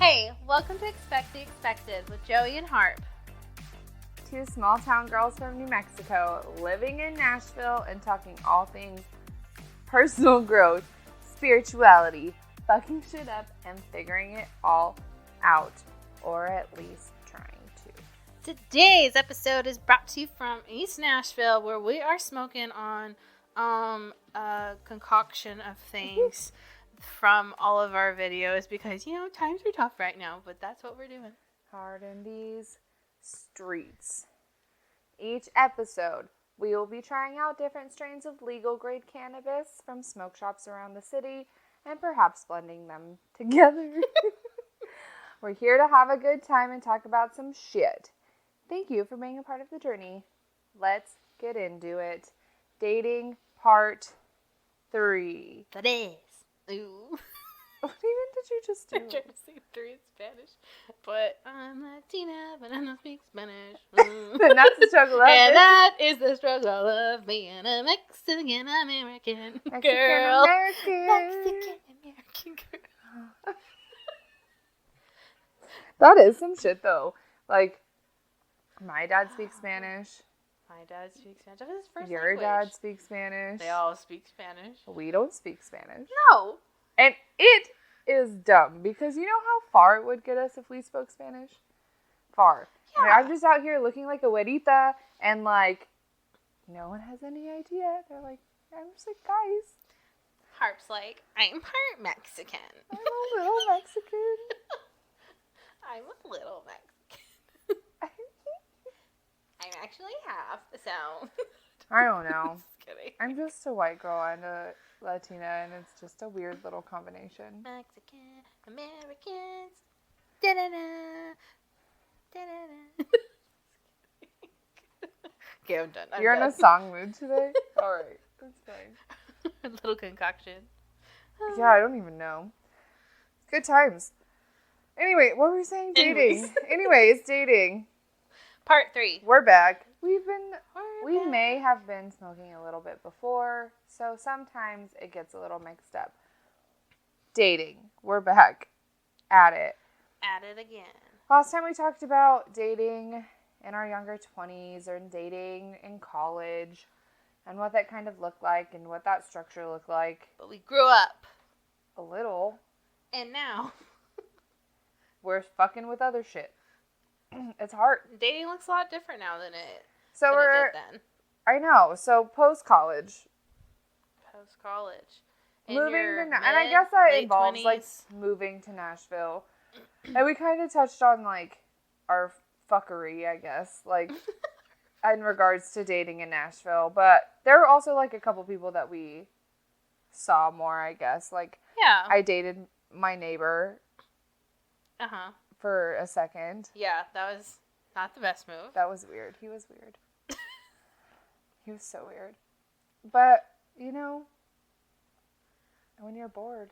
Hey, welcome to Expect the Expected with Joey and Harp. Two small town girls from New Mexico living in Nashville and talking all things personal growth, spirituality, fucking shit up, and figuring it all out. Or at least trying to. Today's episode is brought to you from East Nashville, where we are smoking on a concoction of things from all of our videos because, you know, times are tough right now, but that's what we're doing. Hard in these streets. Each episode, we will be trying out different strains of legal grade cannabis from smoke shops around the city and perhaps blending them together. We're here to have a good time and talk about some shit. Thank you for being a part of the journey. Let's get into it. Dating part 3. That is. Ooh. What even did you just do? I'm trying to say 3 in Spanish, but I'm Latina, but I don't speak Spanish. And that's the struggle of And it. that is the struggle of being a Mexican American girl. Mexican American girl. That is some shit though. Like, my dad speaks Spanish. My dad speaks Spanish. That's his first Your language. dad speaks Spanish. They all speak Spanish. We don't speak Spanish. No. And it is dumb because you know how far it would get us if we spoke Spanish? Far. Yeah. I mean, I'm just out here looking like a güerita and like, no one has any idea. They're like, I'm just like, guys, Harp's like, I'm part Mexican. I'm a little Mexican. I'm a little Mexican. I'm actually half, so. I don't know. Just kidding. I'm just a white girl and a Latina, and it's just a weird little combination. Mexican Americans. Da-da-da. Da-da-da. Okay, I'm done. You're in a song mood today? Alright, that's fine. A little concoction. Yeah, I don't even know. Good times. Anyway, what were we saying? Dating. Anyways, dating. Part 3. We're back. We may have been smoking a little bit before, so sometimes it gets a little mixed up. Dating. We're back at it. At it again. Last time we talked about dating in our younger 20s or dating in college and what that kind of looked like and what that structure looked like. But we grew up. A little. And now. We're fucking with other shit. It's hard. Dating looks a lot different now than it It did then. I know. So post-college. Post-college. Moving to and I guess that involves 20s. like moving to Nashville. And we kind of touched on like our fuckery, I guess, like in regards to dating in Nashville. But there were also like a couple people that we saw more, I guess. Like, yeah. I dated my neighbor for a second. Yeah, that was not the best move. That was weird. He was weird. He was so weird. But, you know, when you're bored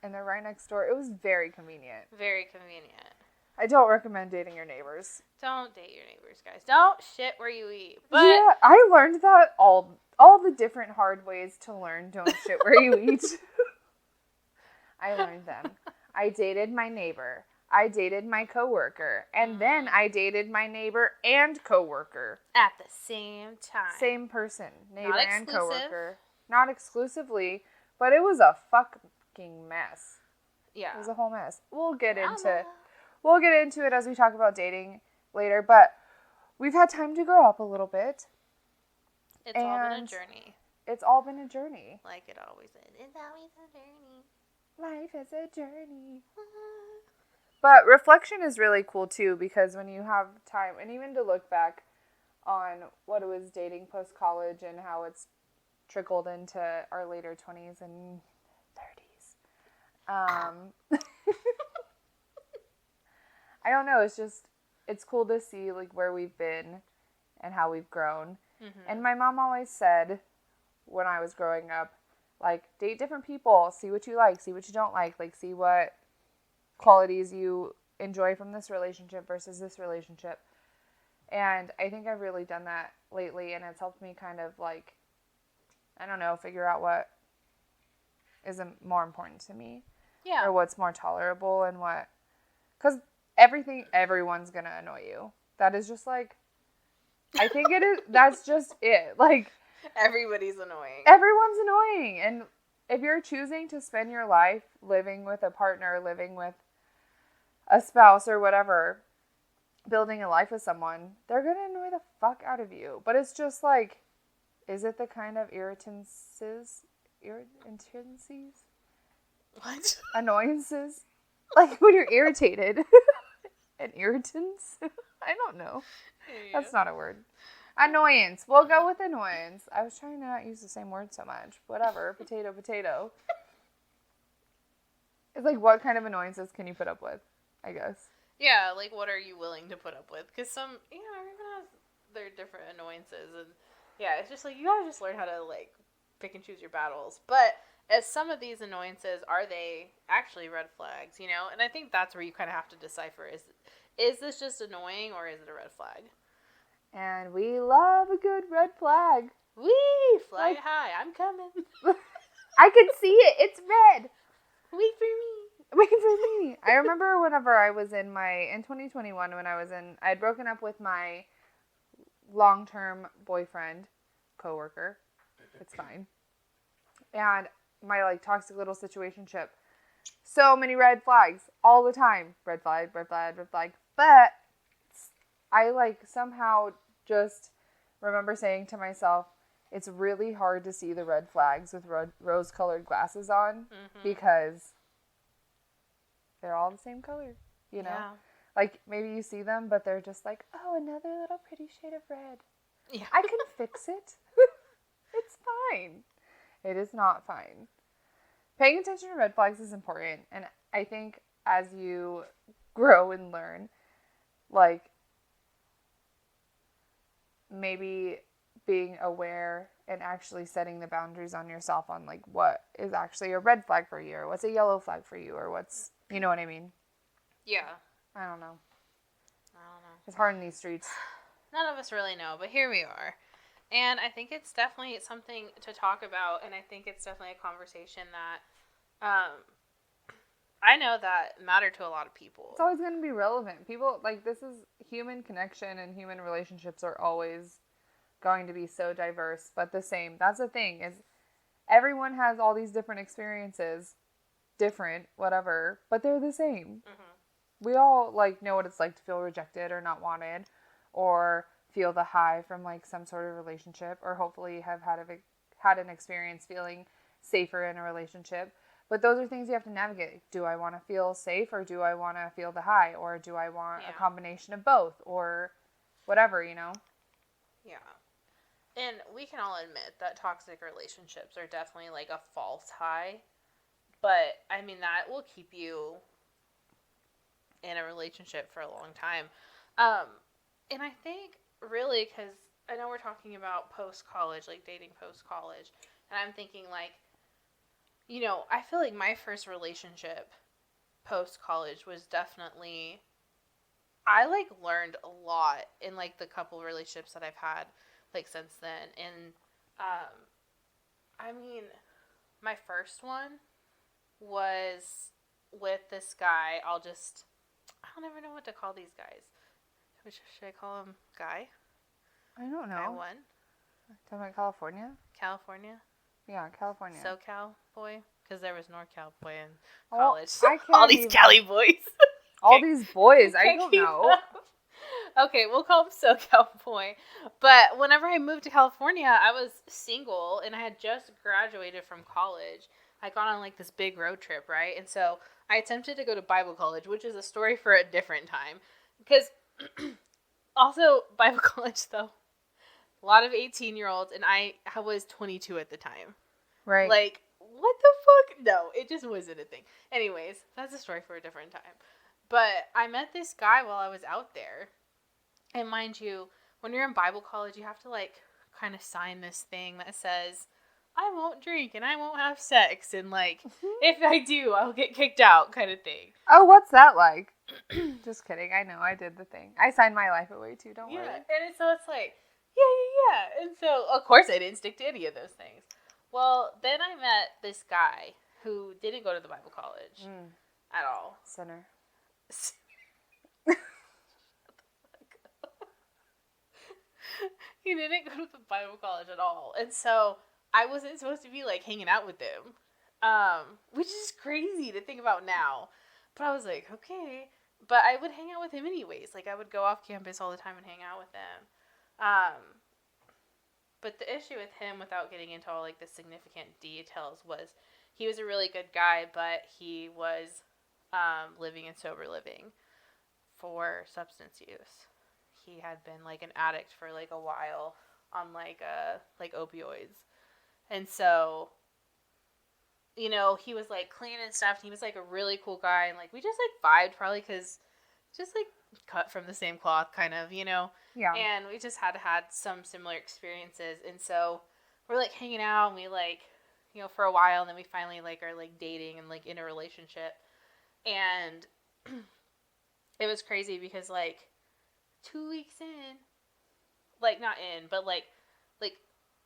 and they're right next door, it was very convenient. Very convenient. I don't recommend dating your neighbors. Don't date your neighbors, guys. Don't shit where you eat. But yeah, I learned that all the different hard ways to learn don't shit where you eat. I learned them. I dated my neighbor. I dated my coworker. And then I dated my neighbor and coworker. at the same time. Same person. Neighbor Not and exclusive. coworker. Not exclusively, but it was a fucking mess. Yeah. It was a whole mess. We'll get Drama. into it as we talk about dating later, but we've had time to grow up a little bit. It's all been a journey. It's all been a journey. Like it always is. It's always a journey. Life is a journey. But reflection is really cool too, because when you have time, and even to look back on what it was dating post-college and how it's trickled into our later 20s and 30s. I don't know, it's cool to see like where we've been and how we've grown. Mm-hmm. And my mom always said when I was growing up, like, date different people, see what you like, see what you don't like see what qualities you enjoy from this relationship versus this relationship. And I think I've really done that lately, and it's helped me kind of like, I don't know, figure out what is more important to me. Yeah. Or what's more tolerable and what Because everyone's going to annoy you. That is just like, I think it is, that's just it. Like, everybody's annoying. Everyone's annoying. And if you're choosing to spend your life living with a partner, living with a spouse or whatever, building a life with someone, they're going to annoy the fuck out of you. But it's just like, is it the kind of irritances? What? Annoyances? Like when you're irritated. An irritants? I don't know. Yeah. That's not a word. Annoyance. We'll go with annoyance. I was trying to not use the same word so much. Whatever. Potato, potato. It's like, what kind of annoyances can you put up with? I guess. Yeah, like what are you willing to put up with? Because everyone has their different annoyances, and yeah, it's just like you gotta just learn how to like pick and choose your battles. But as some of these annoyances, are they actually red flags? And I think that's where you kind of have to decipher: is this just annoying or is it a red flag? And we love a good red flag. Wee! Fly high. I'm coming. I can see it. It's red. Wait for me. Wait for me. I remember whenever I was in 2021, when I had broken up with my long-term boyfriend, coworker. It's fine. And my like toxic little situationship. So many red flags all the time. Red flag, red flag, red flag. But I like somehow just remember saying to myself, it's really hard to see the red flags with rose-colored glasses on because they're all the same color, Yeah. Like, maybe you see them, but they're just like, oh, another little pretty shade of red. Yeah. I can fix it. It's fine. It is not fine. Paying attention to red flags is important, and I think as you grow and learn, like, maybe being aware and actually setting the boundaries on yourself on, like, what is actually a red flag for you, or what's a yellow flag for you, or what's, you know what I mean? Yeah. I don't know. It's hard in these streets. None of us really know, but here we are. And I think it's definitely something to talk about, and I think it's definitely a conversation that I know that matter to a lot of people. It's always going to be relevant. People, like, this is human connection, and human relationships are always going to be so diverse, but the same. That's the thing, is everyone has all these different experiences, different, whatever, but they're the same. We all, like, know what it's like to feel rejected or not wanted, or feel the high from, like, some sort of relationship, or hopefully have had an experience feeling safer in a relationship. But those are things you have to navigate. Do I want to feel safe, or do I want to feel the high, or do I want a combination of both, or whatever, Yeah. And we can all admit that toxic relationships are definitely like a false high. But, I mean, that will keep you in a relationship for a long time. And I think, really, because I know we're talking about post-college, like dating post-college. And I'm thinking, like, I feel like my first relationship post-college was definitely, I, like, learned a lot in, like, the couple of relationships that I've had, like, since then. And, I mean, my first one was with this guy. I don't ever know what to call these guys. Should I call him Guy? I don't know. Guy 1? Talking about California? California? Yeah, California. SoCal boy? Because there was NorCal boy in college. All these Cali boys. All these boys, I don't know. Okay, we'll call him SoCal boy. But whenever I moved to California, I was single, and I had just graduated from college. I got on, like, this big road trip, right? And so I attempted to go to Bible college, which is a story for a different time. Because, also, Bible college, though, a lot of 18-year-olds, and I was 22 at the time. Right. Like, what the fuck? No, it just wasn't a thing. Anyways, that's a story for a different time. But I met this guy while I was out there. And mind you, when you're in Bible college, you have to, like, kind of sign this thing that says, I won't drink and I won't have sex. And, like, if I do, I'll get kicked out kind of thing. Oh, what's that like? Just kidding. I know. I did the thing. I signed my life away, too. Don't worry. And so it's like, yeah. And so, of course, I didn't stick to any of those things. Well, then I met this guy who didn't go to the Bible college at all. Sinner. He didn't go to the Bible college at all. And so I wasn't supposed to be like hanging out with him. Which is crazy to think about now. But I was like, okay. But I would hang out with him anyways. Like I would go off campus all the time and hang out with him. But the issue with him, without getting into all like the significant details, was he was a really good guy, but he was living in sober living for substance use. He had been like an addict for like a while on like opioids. And so, you know, he was like clean and stuff, and he was like a really cool guy, and like we just like vibed, probably because just like cut from the same cloth, kind of, you know. Yeah. And we just had some similar experiences, and so we're like hanging out, and we like, you know, for a while, and then we finally like are like dating and like in a relationship. And it was crazy because like 2 weeks in, like not in, but like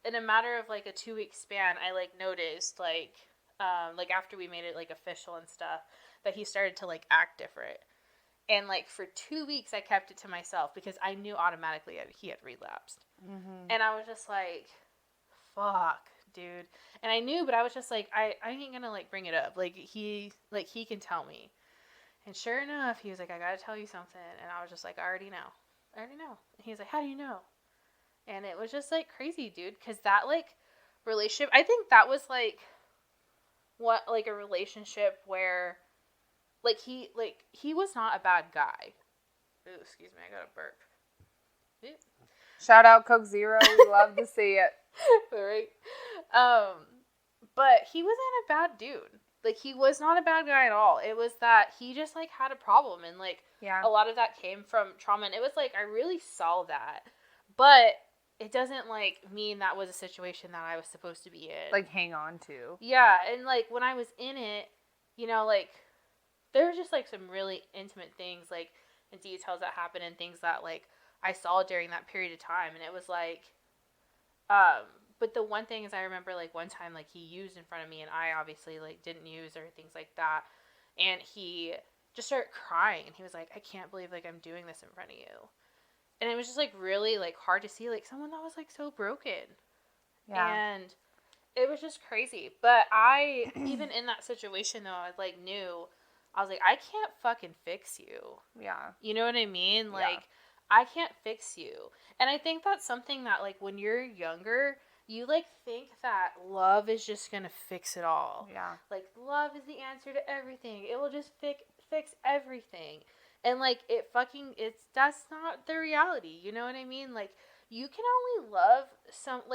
in a matter of like a 2 week span, I like noticed like after we made it like official and stuff, that he started to like act different. And like for 2 weeks I kept it to myself because I knew automatically he had relapsed. Mm-hmm. And I was just like, fuck, dude. And I knew, but I was just like, I ain't gonna like bring it up. Like he can tell me. And sure enough, he was like, I gotta tell you something. And I was just like, I already know. And he was like, how do you know? And it was just like crazy, dude. Because that like relationship, I think that was like what, like a relationship where like he was not a bad guy. Ooh, excuse me, I got a burp. Ooh. Shout out Coke Zero. We love to see it. Right. But he wasn't a bad dude. Like, he was not a bad guy at all. It was that he just, like, had a problem. And, like, a lot of that came from trauma. And it was, like, I really saw that. But it doesn't, like, mean that was a situation that I was supposed to be in. Like, hang on to. Yeah. And, like, when I was in it, you know, like, there were just, like, some really intimate things, like, and details that happened and things that, like, I saw during that period of time. And it was, like, but the one thing is I remember, like, one time, like, he used in front of me, and I obviously, like, didn't use or things like that, and he just started crying, and he was like, I can't believe, like, I'm doing this in front of you. And it was just, like, really, like, hard to see, like, someone that was, like, so broken. Yeah. And it was just crazy. But I, even in that situation, though, I, like, knew, I was like, I can't fucking fix you. Yeah. You know what I mean? Like, I can't fix you. And I think that's something that, like, when you're younger, you, like, think that love is just gonna fix it all. Yeah. Like, love is the answer to everything. It will just fix everything. And, like, that's not the reality. You know what I mean? Like, you can only love someone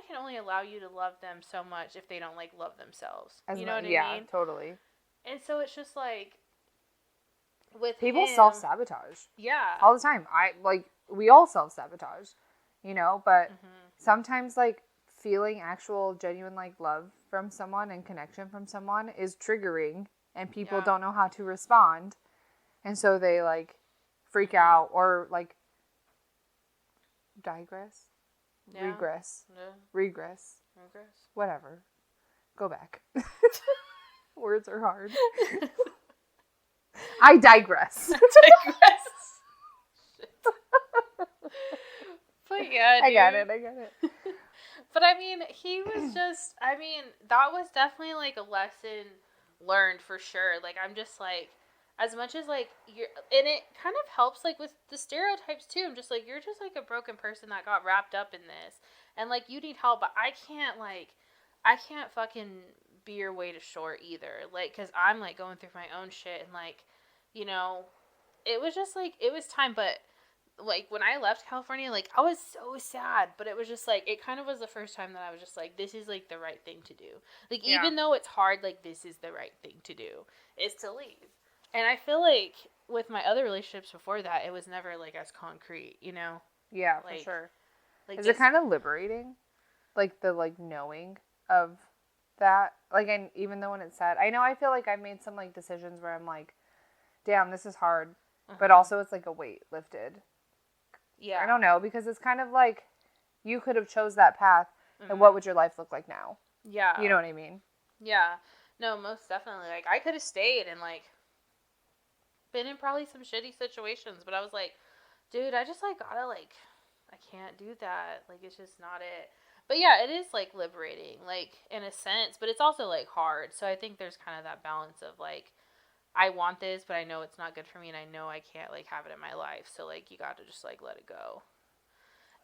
can only allow you to love them so much if they don't, like, love themselves. You know what I mean? Yeah, totally. And so it's just, like, with people him, self-sabotage. Yeah. All the time. We all self-sabotage, you know, but sometimes, like, feeling actual genuine, like, love from someone and connection from someone is triggering, and people don't know how to respond, and so they, like, freak out or, like, regress, whatever. Go back. Words are hard. I digress. But yeah, dude. I got it. But I mean, he was just, I mean, that was definitely like a lesson learned for sure. Like, I'm just like, as much as like and it kind of helps like with the stereotypes too. I'm just like, you're just like a broken person that got wrapped up in this, and like you need help, but I can't fucking be your way to shore either. Like, cause I'm like going through my own shit, and like, you know, it was just like, it was time. But like when I left California, like I was so sad, but it was just like, it kind of was the first time that I was just like, this is like the right thing to do. Like, even though it's hard, like this is the right thing to do, is to leave. And I feel like with my other relationships before that, it was never like as concrete, you know? Yeah, like, for sure. Like, is it kind of liberating? Like the like knowing of that? Like, and even though when it's sad, I feel like I've made some like decisions where I'm like, damn, this is hard. But also it's like a weight lifted. Yeah. I don't know, because it's kind of like you could have chose that path, and what would your life look like now? Yeah. You know what I mean? Yeah. No, most definitely. Like, I could have stayed and like been in probably some shitty situations, but I was like, dude, I just, like, gotta, like, I can't do that. Like, it's just not it. But yeah, it is, like, liberating, like, in a sense, but it's also, like, hard. So I think there's kind of that balance of, like, I want this, but I know it's not good for me, and I know I can't, like, have it in my life. So, like, you got to just, like, let it go.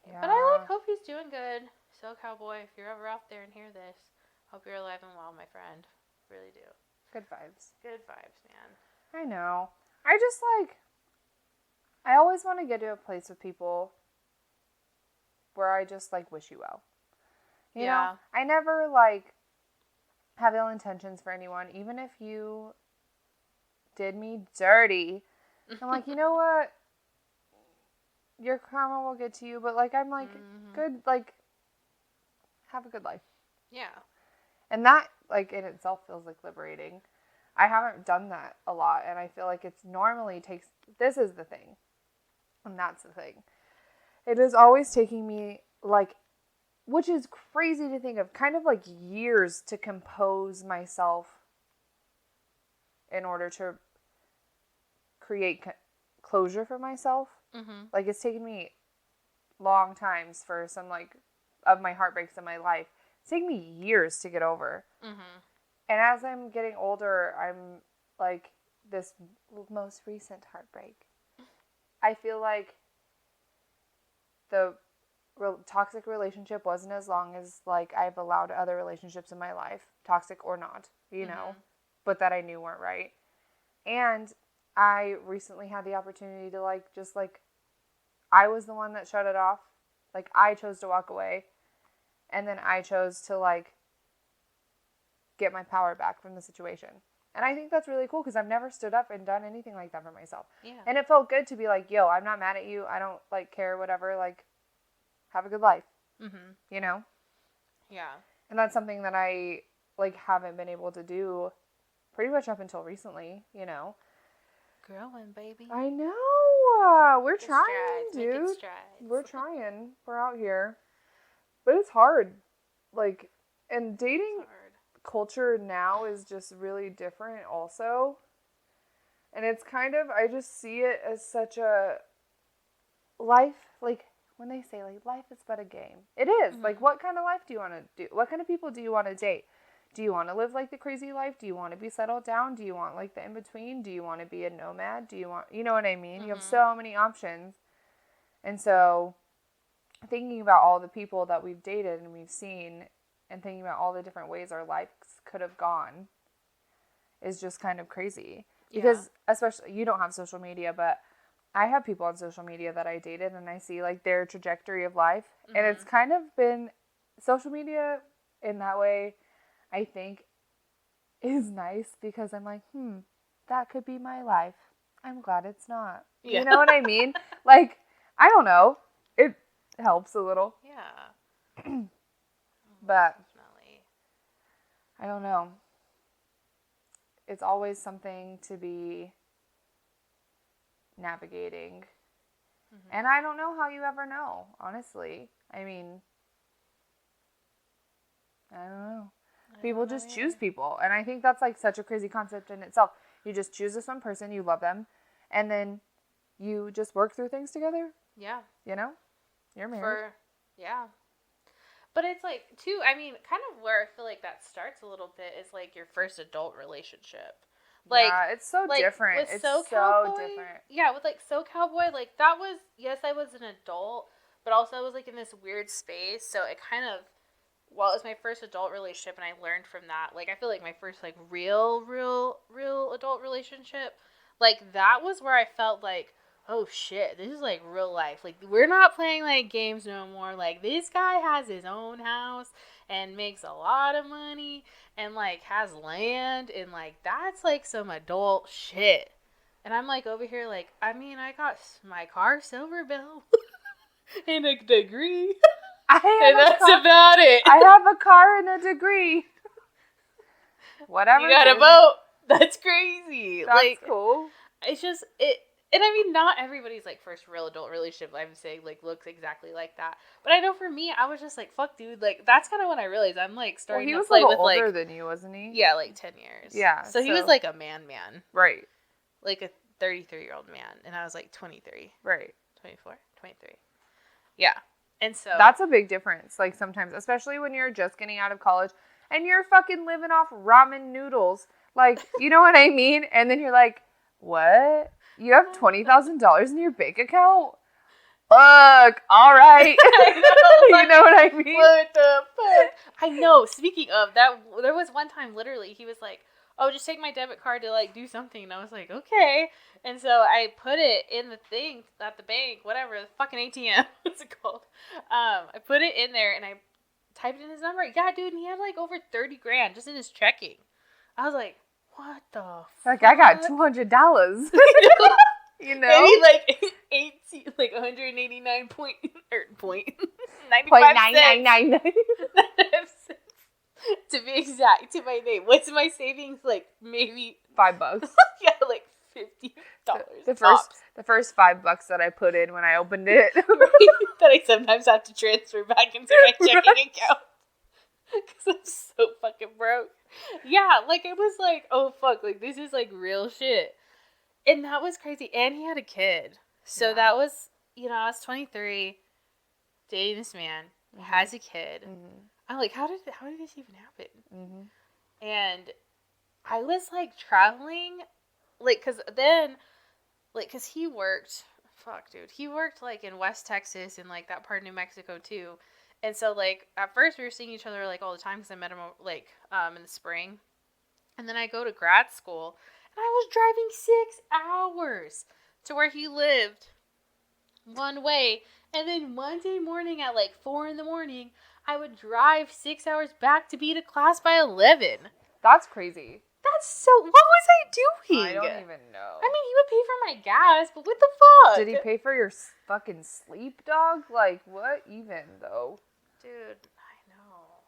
Yeah. But I, like, hope he's doing good. So, Cowboy, if you're ever out there and hear this, hope you're alive and well, my friend. Really do. Good vibes. Good vibes, man. I know. I just, like, I always want to get to a place with people where I just, like, wish you well. You know? I never, like, have ill intentions for anyone, even if you did me dirty. I'm like, you know what? Your karma will get to you, but, like, I'm like, good, like, have a good life. Yeah. And that, like, in itself feels, like, liberating. I haven't done that a lot, and I feel like it's normally takes, this is the thing, and that's the thing. It is always taking me, like, which is crazy to think of, kind of, like, years to compose myself in order to create closure for myself. Mm-hmm. Like, it's taken me long times for some, like, of my heartbreaks in my life. It's taken me years to get over. Mm-hmm. And as I'm getting older, I'm, like, this most recent heartbreak. I feel like the toxic relationship wasn't as long as, like, I've allowed other relationships in my life, toxic or not, you know, but that I knew weren't right. And I recently had the opportunity to, like, just, like, I was the one that shut it off. Like, I chose to walk away. And then I chose to, like, get my power back from the situation. And I think that's really cool because I've never stood up and done anything like that for myself. Yeah. And it felt good to be like, yo, I'm not mad at you. I don't, like, care, whatever. Like, have a good life. Mm-hmm. You know? Yeah. And that's something that I, like, haven't been able to do pretty much up until recently, you know? Growing, baby. I know. We're trying, dude. We're trying. We're out here. But it's hard. Like, and dating culture now is just really different also. And it's kind of, I just see it as such a life, like, when they say, like, life is but a game. It is. Mm-hmm. Like, what kind of life do you want to do? What kind of people do you want to date? Do you want to live, like, the crazy life? Do you want to be settled down? Do you want, like, the in-between? Do you want to be a nomad? Do you want, you know what I mean? Mm-hmm. You have so many options. And so, thinking about all the people that we've dated and we've seen, and thinking about all the different ways our lives could have gone is just kind of crazy. Because, especially, you don't have social media, but I have people on social media that I dated, and I see, like, their trajectory of life. Mm-hmm. And it's kind of been, social media in that way, I think, is nice because I'm like, that could be my life. I'm glad it's not. Yeah. You know what I mean? Like, I don't know. It helps a little. Yeah. But definitely. I don't know. It's always something to be navigating. Mm-hmm. And I don't know how you ever know, honestly. I mean, I don't know. People just choose people. And I think that's, like, such a crazy concept in itself. You just choose this one person, you love them, and then you just work through things together. Yeah. You know? You're married. Yeah. But it's, like, too, I mean, kind of where I feel like that starts a little bit is, like, your first adult relationship. Like, yeah, it's so different. It's so different. Yeah, with, like, So Cowboy, like, that was, yes, I was an adult, but also I was, like, in this weird space, so it kind of, well, it was my first adult relationship, and I learned from that. Like, I feel like my first, like, real adult relationship, like, that was where I felt like, oh, shit, this is, like, real life. Like, we're not playing, like, games no more. Like, this guy has his own house and makes a lot of money and, like, has land, and, like, that's, like, some adult shit. And I'm, like, over here, like, I mean, I got my car silver bill and a degree. And that's about it. I have a car and a degree. Whatever. You got a boat. That's crazy. That's like, cool. It's just, and I mean, not everybody's, like, first real adult relationship, I'm saying, like, looks exactly like that. But I know for me, I was just like, fuck, dude. Like, that's kind of when I realized I'm, like, starting to play with, older than you, wasn't he? Yeah, like, 10 years. Yeah. So he was, like, a man. Right. Like, 33-year-old man, and I was like 23. Right. 24? 23. Yeah. And so... That's a big difference, like, sometimes, especially when you're just getting out of college, and you're fucking living off ramen noodles. Like, you know what I mean? And then you're like, what? You have $20,000 in your bank account? Fuck, all right. You know what I mean? What the fuck? I know. Speaking of that, there was one time literally he was like, "Oh, just take my debit card to like do something," and I was like, "Okay." And so I put it in the thing at the bank, whatever, the fucking ATM. What's it called? I put it in there and I typed in his number. Yeah, dude, and he had like over 30 grand just in his checking. I was like, "What the fuck?" Like, I got $200. You know? Maybe like 189 point 0.9999. To be exact, to my name. What's my savings? Like maybe $5. Yeah, like $50. The first $5 that I put in when I opened it. That I sometimes have to transfer back into my checking account because I'm so fucking broke. Yeah, like it was like, oh fuck, like this is like real shit. And that was crazy. And he had a kid. So that was, I was 23, dating this man, has a kid. Mm-hmm. I'm like, how did this even happen? Mm-hmm. And I was like traveling, like, cause he worked, he worked like in West Texas and like that part of New Mexico too. And so like at first we were seeing each other like all the time because I met him like in the spring. And then I go to grad school. And I was driving 6 hours to where he lived one way. And then Monday morning at like 4 a.m, I would drive 6 hours back to be to class by 11. That's crazy. That's so... What was I doing? I don't even know. I mean, he would pay for my gas, but what the fuck? Did he pay for your fucking sleep, dog? Like, what even, though? Dude, I know.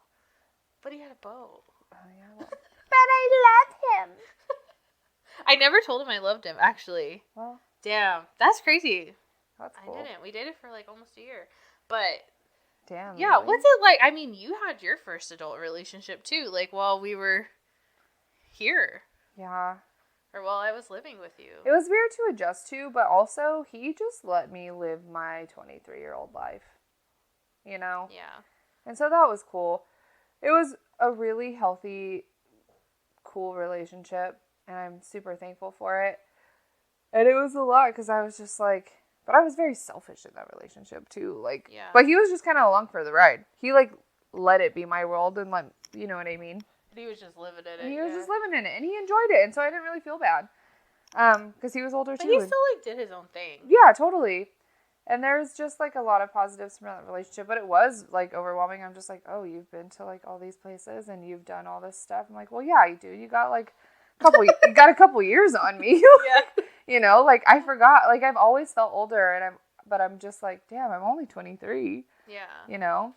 But he had a boat. Oh, yeah. Well. But I love him. I never told him I loved him, actually. Well, damn, that's crazy. That's cool. I didn't. We dated for like almost a year. But damn. Yeah, really? what's it like? I mean, you had your first adult relationship too, like while we were here. Yeah. Or while I was living with you. It was weird to adjust to, but also he just let me live my 23-year-old life. You know? Yeah. And so that was cool. It was a really healthy, cool relationship. And I'm super thankful for it. And it was a lot because I was just like... But I was very selfish in that relationship too. Like, yeah. But he was just kind of along for the ride. He like let it be my world and like, you know what I mean? He was just living in it. And he was just living in it. And he enjoyed it. And so I didn't really feel bad. Because he was older too. But he still like did his own thing. Yeah, totally. And there's just like a lot of positives from that relationship. But it was like overwhelming. I'm just like, oh, you've been to like all these places and you've done all this stuff. I'm like, well, yeah, you do. You got like you got a couple years on me. Yeah. You know, like I forgot, like I've always felt older but I'm just like, damn, I'm only 23. Yeah. You know?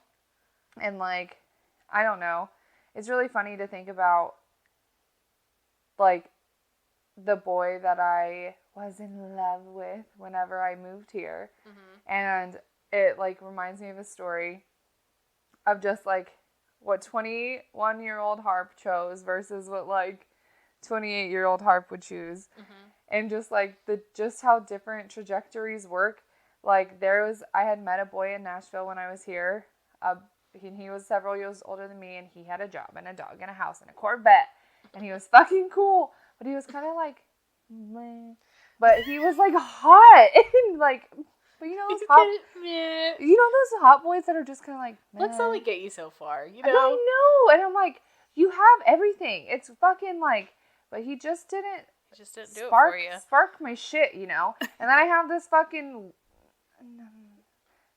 And like, I don't know. It's really funny to think about like the boy that I was in love with whenever I moved here. Mm-hmm. And it like reminds me of a story of just like what 21-year-old Harp chose versus what like 28-year-old Harp would choose. Mm-hmm. And just like just how different trajectories work. Like I had met a boy in Nashville when I was here. He was several years older than me, and he had a job and a dog and a house and a Corvette, and he was fucking cool. But he was kind of like, meh. But he was like hot and like, but you know those hot boys that are just kind of like, meh. Let's only get you so far, you know. I know, and I'm like, you have everything. It's fucking like, but he just didn't. Do it for you. Spark my shit, you know. And then I have this fucking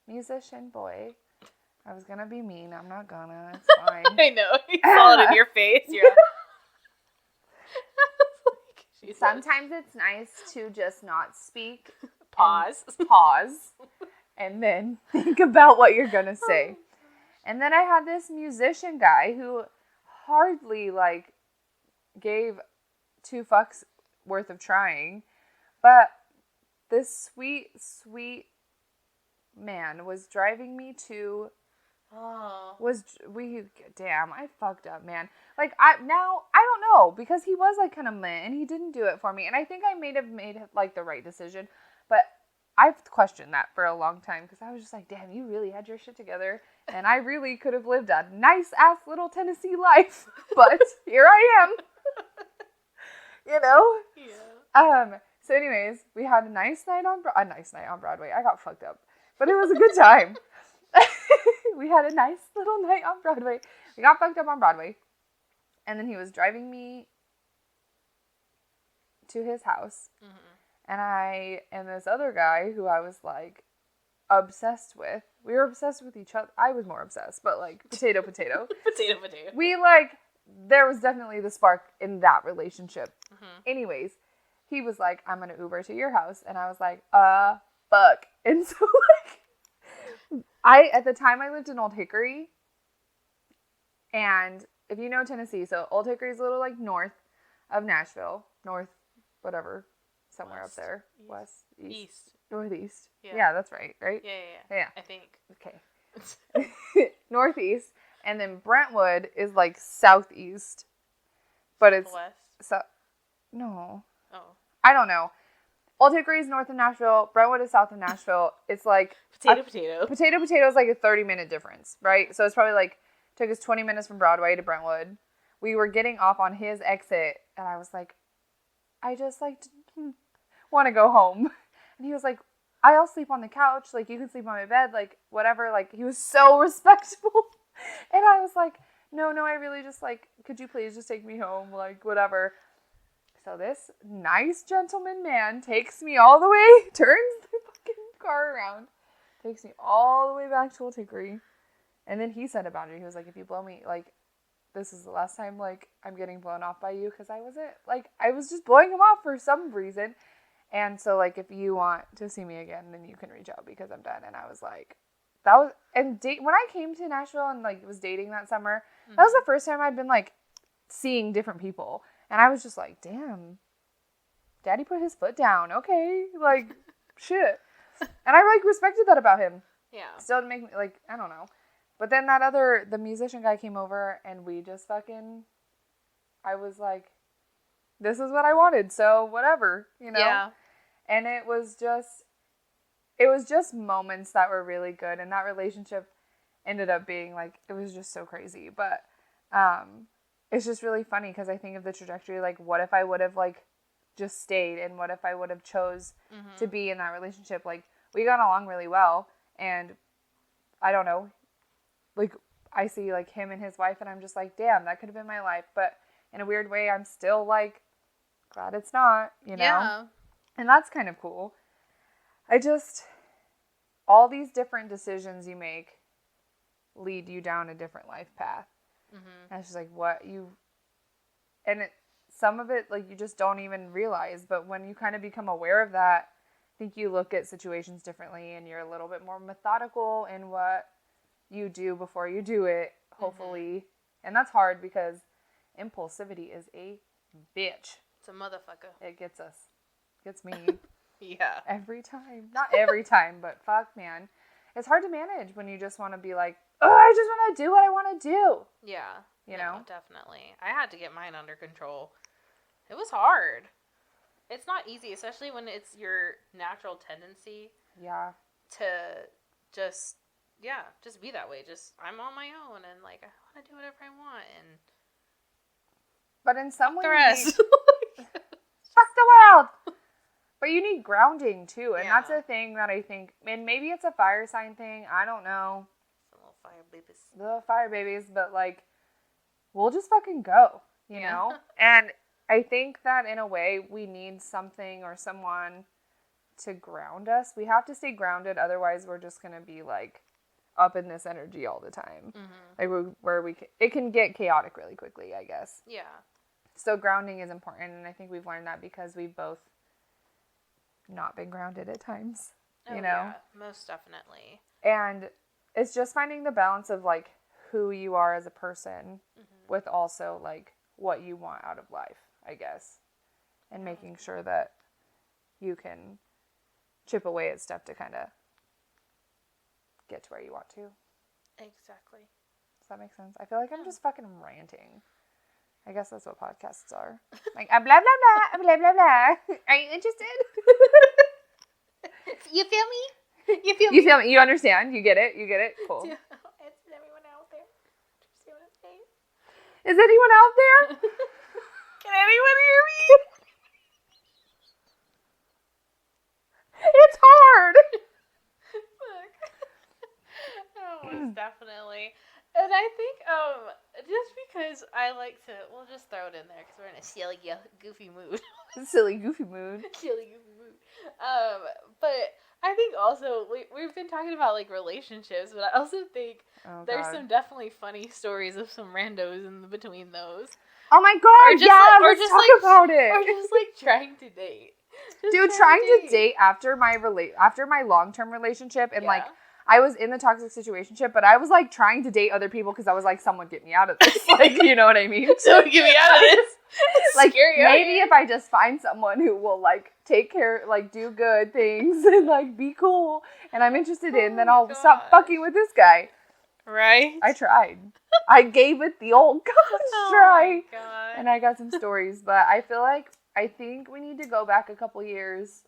musician boy. I was gonna be mean. I'm not gonna. It's fine. I know. You saw it in your face. Yeah. Sometimes it's nice to just not speak. Pause. And then think about what you're gonna say. And then I had this musician guy who hardly like gave 2 fucks worth of trying, but this sweet man was driving me to I fucked up, man. Like I don't know, because he was like kind of meh, and he didn't do it for me. And I think I may have made like the right decision, but I've questioned that for a long time because I was just like, damn, you really had your shit together, and I really could have lived a nice ass little Tennessee life, but here I am. You know? Yeah. So anyways, we had a nice night on Broadway. I got fucked up, but it was a good time. We had a nice little night on Broadway. We got fucked up on Broadway. And then he was driving me to his house. Mm-hmm. And I and this other guy who I was like obsessed with. We were obsessed with each other. I was more obsessed, but like potato. Potato. We like, there was definitely the spark in that relationship. Mm-hmm. Anyways, he was like, I'm going to Uber to your house. And I was like, fuck. And so like, at the time I lived in Old Hickory. And if you know Tennessee, so Old Hickory is a little like north of Nashville. North, whatever. Somewhere West, up there. East. West. East. Northeast. Yeah. Yeah, that's right? Yeah. I think. Okay. Northeast. And then Brentwood is like southeast. But it's... West? No. Oh. I don't know. Old Hickory is north of Nashville. Brentwood is south of Nashville. It's like... Potato. Potato is like a 30-minute difference, right? So it's probably like... Took us 20 minutes from Broadway to Brentwood. We were getting off on his exit, and I was like, I just like want to go home. And he was like, I'll sleep on the couch. Like, you can sleep on my bed. Like, whatever. Like, he was so respectful. And I was like, no, I really just like, could you please just take me home? Like, whatever. So this nice gentleman man takes me all the way, turns the fucking car around, takes me all the way back to Old Hickory. And then he set a boundary. He was like, if you blow me, like, this is the last time, like, I'm getting blown off by you. Because I was just blowing him off for some reason. And so, like, if you want to see me again, then you can reach out because I'm done. And I was like, when I came to Nashville and, like, was dating that summer, mm-hmm. that was the first time I'd been, like, seeing different people. And I was just like, damn, Daddy put his foot down. Okay. Like, shit. And I, like, respected that about him. Yeah. Still didn't make me, like, I don't know. But then the musician guy came over and we just I was like, this is what I wanted, so whatever, you know? Yeah. And it was just moments that were really good, and that relationship ended up being, like, it was just so crazy. But it's just really funny because I think of the trajectory, like, what if I would have, like, just stayed, and what if I would have chose mm-hmm. to be in that relationship? Like, we got along really well, and I don't know, like, I see, like, him and his wife, and I'm just like, damn, that could have been my life. But in a weird way, I'm still, like, glad it's not, you know? Yeah. And that's kind of cool. All these different decisions you make lead you down a different life path. Mm-hmm. And it's just like, some of it, like, you just don't even realize. But when you kind of become aware of that, I think you look at situations differently, and you're a little bit more methodical in what you do before you do it, hopefully. Mm-hmm. And that's hard because impulsivity is a bitch. It's a motherfucker. It gets us. Gets me. Yeah. Every time. Not every time, but fuck, man. It's hard to manage when you just want to be like, oh, I just want to do what I want to do. Yeah. You know? Definitely. I had to get mine under control. It was hard. It's not easy, especially when it's your natural tendency. Yeah. To just be that way. Just, I'm on my own, and, like, I want to do whatever I want, and... But in some ways... the rest. Fuck the world! But you need grounding, too, and that's a thing that I think... And maybe it's a fire sign thing, I don't know. Some little fire babies. Little fire babies, but, like, we'll just fucking go, you know? And I think that, in a way, we need something or someone to ground us. We have to stay grounded, otherwise we're just going to be, like... up in this energy all the time. Mm-hmm. Like, it can get chaotic really quickly, I guess. Yeah. So grounding is important, and I think we've learned that because we've both not been grounded at times, you know? Yeah, most definitely. And it's just finding the balance of, like, who you are as a person mm-hmm. with also, like, what you want out of life, I guess. And making sure that you can chip away at stuff to kind of get to where you want to. Exactly. Does that make sense? I feel like I'm just fucking ranting. I guess that's what podcasts are. Like, blah, blah, blah, blah, blah, blah. Are you interested? You feel me? You feel You feel me? You understand? You get it? You get it? Cool. Is everyone out there? Do you see what I'm saying? Is anyone out there? Can anyone hear me? It's hard. Look. Oh, most definitely. And I think, just because I like to, we'll just throw it in there because we're in a silly, goofy mood. Silly, goofy mood. Silly, goofy mood. But I think also, we've been talking about, like, relationships, but I also think there's some definitely funny stories of some randos in between those. Oh my god, let's talk about it. Or just, like, trying to date. Dude, trying to date after my long-term relationship, and, like, I was in the toxic situationship, but I was, like, trying to date other people because I was like, someone get me out of this. Like, you know what I mean? Someone get me out of this. Like, maybe if I just find someone who will, like, take care, like, do good things and, like, be cool, and I'm interested in, then I'll stop fucking with this guy. Right? I tried. I gave it the old college try. My God. And I got some stories, but I think we need to go back a couple years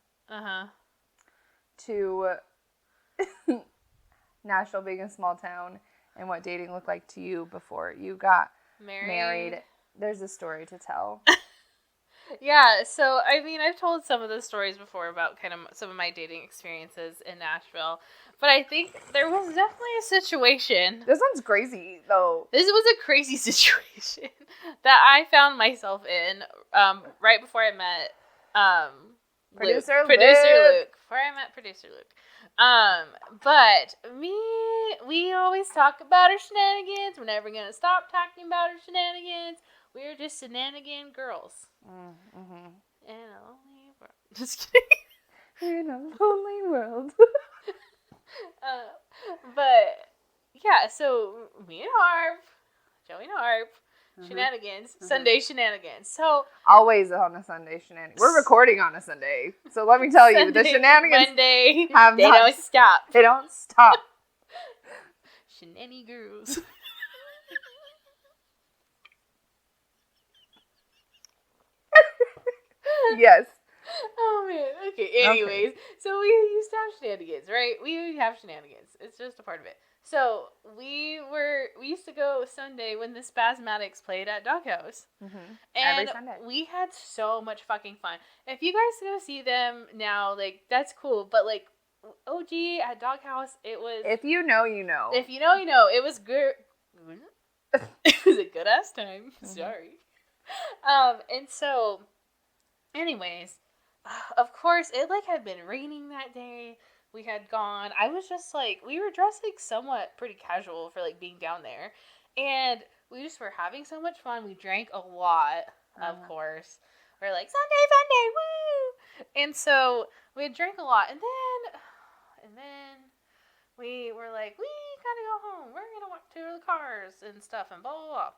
to Nashville being a small town and what dating looked like to you before you got married. There's a story to tell. Yeah, so, I mean, I've told some of the stories before about kind of some of my dating experiences in Nashville, but I think there was definitely a situation. This one's crazy, though. This was a crazy situation that I found myself in right before I met Producer Luke. Before I met Producer Luke. But we always talk about our shenanigans. We're never going to stop talking about our shenanigans. We're just shenanigan girls. Mm-hmm. In a lonely world. Just kidding. In a lonely world. But, yeah, so me and Harp, Joey and Harp, shenanigans, Sunday shenanigans. So always on a Sunday shenanigans. We're recording on a Sunday. So let me tell you, the shenanigans Monday, have they don't stop. They don't stop. Shenany girls. Yes. Oh, man. Okay, anyways. So we used to have shenanigans, right? We have shenanigans. It's just a part of it. So we used to go Sunday when the Spasmatics played at Doghouse. Mm-hmm. And every Sunday. We had so much fucking fun. If you guys go see them now, like, that's cool. But, like, OG at Doghouse, it was... If you know, you know. If you know, you know. It was good. It was a good-ass time. Mm-hmm. Sorry. And so... Anyways, of course, it, like, had been raining that day. We had gone. I was just, like, we were dressed, like, somewhat pretty casual for, like, being down there. And we just were having so much fun. We drank a lot, of course. We're like, Sunday, woo! And so we had drank a lot. And then we were like, we gotta go home. We're gonna walk to the cars and stuff and blah, blah, blah.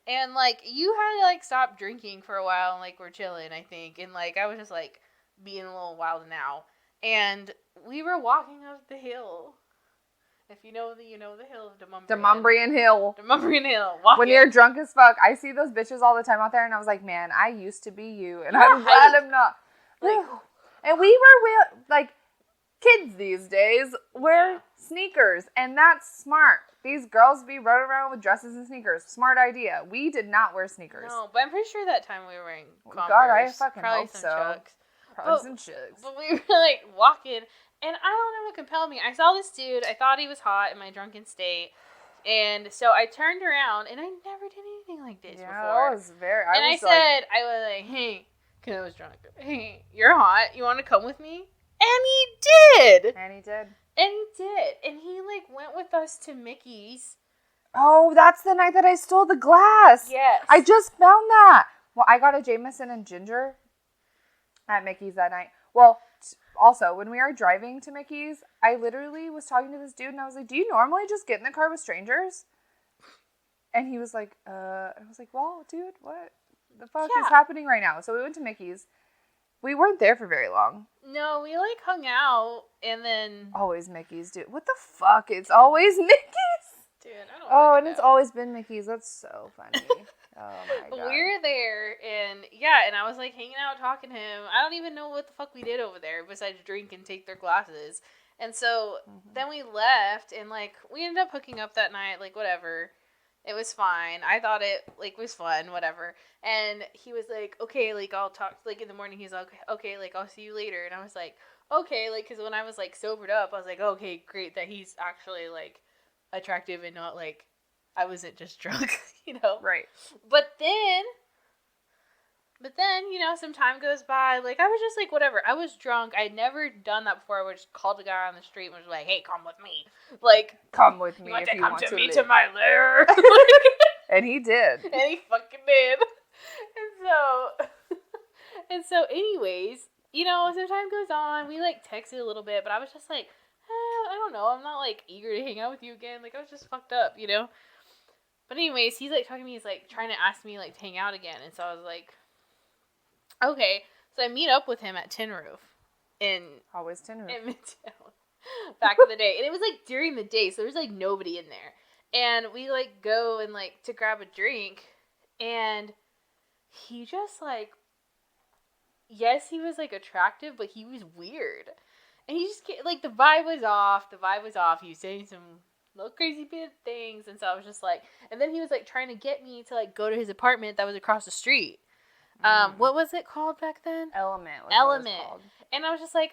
And, like, you had to, like, stop drinking for a while and, like, we're chilling, I think. And, like, I was just, like, being a little wild now. And we were walking up the hill. If you know the hill of Demonbreun Hill. Demonbreun Hill. Walking. When you're drunk as fuck, I see those bitches all the time out there, and I was like, man, I used to be you, and I'm glad I'm not. Like, and we were, like, kids these days wear sneakers, and that's smart. These girls be running around with dresses and sneakers. Smart idea. We did not wear sneakers. No, but I'm pretty sure that time we were wearing Converse. God, I fucking probably hope some so. Chucks. Probably some Chucks. But we were, like, walking, and I don't know what compelled me. I saw this dude. I thought he was hot in my drunken state. And so I turned around, and I never did anything like this before. Yeah, that was very... I was like, hey, because I was drunk. Hey, you're hot. You want to come with me? And he did. And he did. And he, like, went with us to Mickey's. Oh, that's the night that I stole the glass. Yes. I just found that. Well, I got a Jameson and ginger at Mickey's that night. Well, also, when we were driving to Mickey's, I literally was talking to this dude, and I was like, do you normally just get in the car with strangers? And he was like, I was like, well, dude, what the fuck is happening right now? So we went to Mickey's. We weren't there for very long. No, we, like, hung out, and then... Always Mickey's, dude. What the fuck? It's always Mickey's? Dude, I don't Oh, and it's always been Mickey's. That's so funny. Oh my But god. we were there, and yeah, and I was like hanging out, talking to him. I don't even know what the fuck we did over there besides drink and take their glasses. And so then we left, and like we ended up hooking up that night, like whatever. It was fine. I thought it like was fun, whatever. And he was like, okay, like I'll talk. Like in the morning, he's like, okay, like I'll see you later. And I was like, okay, like because when I was like sobered up, I was like, okay, great that he's actually like attractive and not like I wasn't just drunk, you know. Right. But then, you know, some time goes by. Like, I was just like, whatever. I was drunk. I'd never done that before. I would just called a guy on the street and was like, hey, come with me. Like, come with me you want if to you come want to to me live. to my lair. And he did. And he fucking did. And so, anyways, you know, as the time goes on, we like texted a little bit, but I was just like, I don't know. I'm not like eager to hang out with you again. Like, I was just fucked up, you know? But anyways, he's like talking to me. He's like trying to ask me like to hang out again, and so I was like, okay. So I meet up with him at Tin Roof in Midtown back in the day, and it was like during the day, so there was like nobody in there, and we like go and like to grab a drink, and he just like, yes, he was like attractive, but he was weird, and he just like the vibe was off. He was saying some little crazy bit things, and so I was just like, and then he was like trying to get me to like go to his apartment that was across the street. What was it called back then? Element. And I was just like,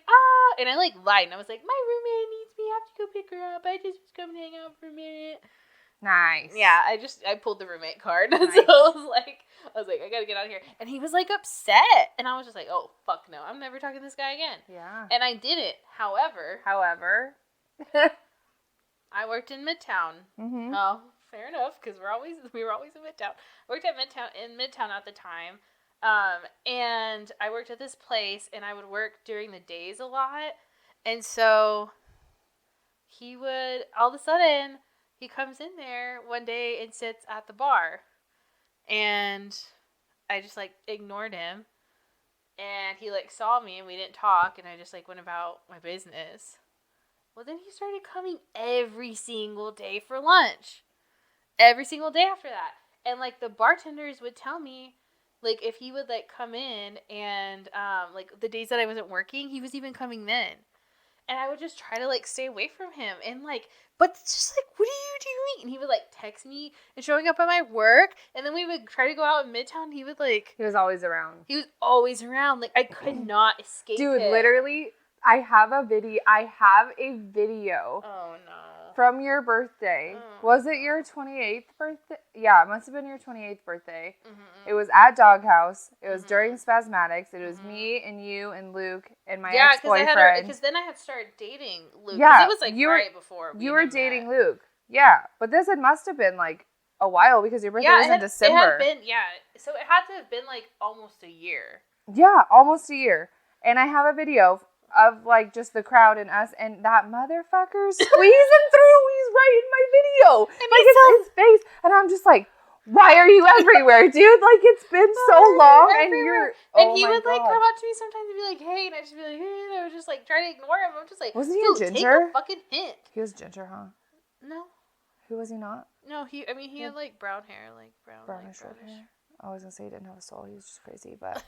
and I like lied, and I was like, my roommate needs me, I have to go pick her up, I just was coming to hang out for a minute. Nice. Yeah, I pulled the roommate card. Nice. So I was like, I gotta get out of here. And he was like upset, and I was just like, oh fuck no, I'm never talking to this guy again. Yeah. And I didn't. However, I worked in Midtown. Mm-hmm. Oh, fair enough, because we were always in Midtown. I worked at Midtown at the time, and I worked at this place, and I would work during the days a lot, and so he would all of a sudden he comes in there one day and sits at the bar, and I just like ignored him, and he like saw me, and we didn't talk, and I just like went about my business. Well, then he started coming every single day for lunch. Every single day after that. And, like, the bartenders would tell me, like, if he would, like, come in and, like, the days that I wasn't working, he was even coming then. And I would just try to, like, stay away from him. And, like, but it's just, like, what are you doing? And he would, like, text me and showing up at my work. And then we would try to go out in Midtown. And he would, like... He was always around. Like, I could not escape him. Dude, literally... I have a video. Oh, no. From your birthday. Oh. Was it your 28th birthday? Yeah, it must have been your 28th birthday. Mm-hmm. It was at Doghouse. It was Mm-hmm. during Spasmatics. It was Mm-hmm. me and you and Luke and my Yeah, ex-boyfriend. because then I had started dating Luke. Yeah, it was like right before you were dating Luke. Yeah, but this must have been like a while because your birthday was in December. So it had to have been like almost a year. Yeah, almost a year. And I have a video of like just the crowd and us, and that motherfucker squeezing through. He's right in my video. And like it's his face, and I'm just like, why are you everywhere, dude? Like it's been so long, and you're. And he would like come up to me sometimes and be like, "Hey," and I'd just be like, "Hey," and I would just like try to ignore him. I'm just like, wasn't he a ginger? Take a fucking hint. He was ginger, huh? No. Who was he not? No, he had like brown hair, like brownish hair. I was gonna say he didn't have a soul. He was just crazy, but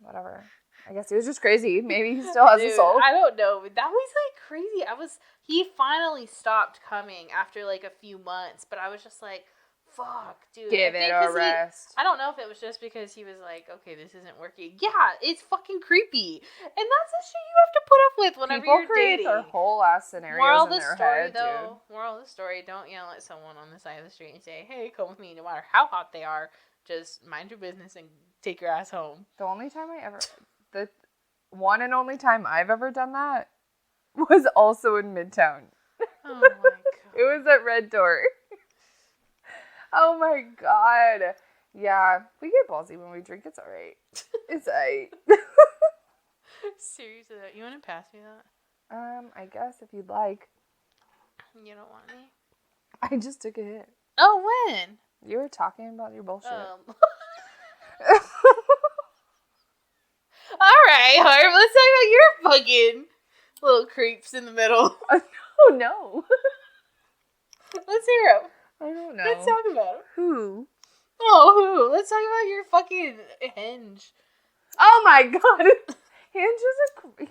whatever. I guess he was just crazy. Maybe he still has a soul. I don't know. But that was like crazy. He finally stopped coming after like a few months, but I was just like, fuck, dude. Give it a rest. I don't know if it was just because he was like, okay, this isn't working. Yeah, it's fucking creepy. And that's the shit you have to put up with whenever you're dating. People create their whole ass scenarios in their head, dude. Moral of the story, don't yell at someone on the side of the street and say, hey, come with me, no matter how hot they are. Just mind your business and take your ass home. The one and only time I've ever done that was also in Midtown. Oh my god. It was at Red Door. Oh my god. Yeah, we get ballsy when we drink. It's alright. It's alright. Seriously, you want to pass me that? I guess if you'd like. You don't want me? I just took a hit. Oh, when? You were talking about your bullshit. Alright, Harv, let's talk about your fucking little creeps in the middle. Oh, no. Let's hear them. I don't know. Let's talk about them. Who? Oh, let's talk about your fucking Hinge. Oh my god. Hinge is a...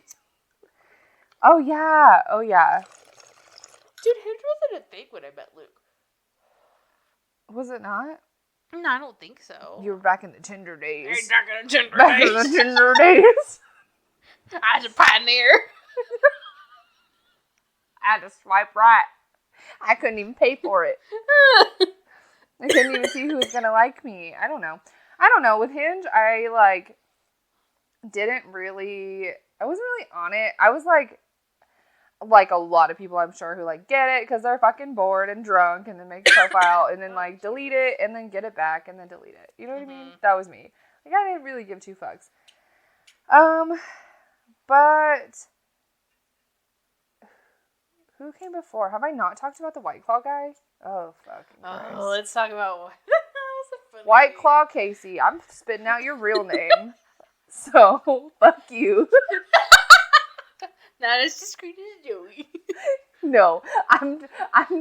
Oh yeah. Dude, Hinge wasn't a thing when I met Luke. Was it not? No, I don't think so. You were back in the Tinder days. You're not gonna Tinder Back days. in the Tinder days. I was a pioneer. I had to swipe right. I couldn't even pay for it. I couldn't even see who was gonna like me. I don't know. With Hinge, I wasn't really on it. I was like a lot of people, I'm sure, who get it because they're fucking bored and drunk, and then make a profile and then delete it and then get it back and then delete it. You know what I mean? That was me. I didn't really give two fucks. But who came before? Have I not talked about the White Claw guy? Oh, fucking Christ. Oh, let's talk about White Claw Casey. I'm spitting out your real name. So, fuck you. Not as discreet as Joey. No, I'm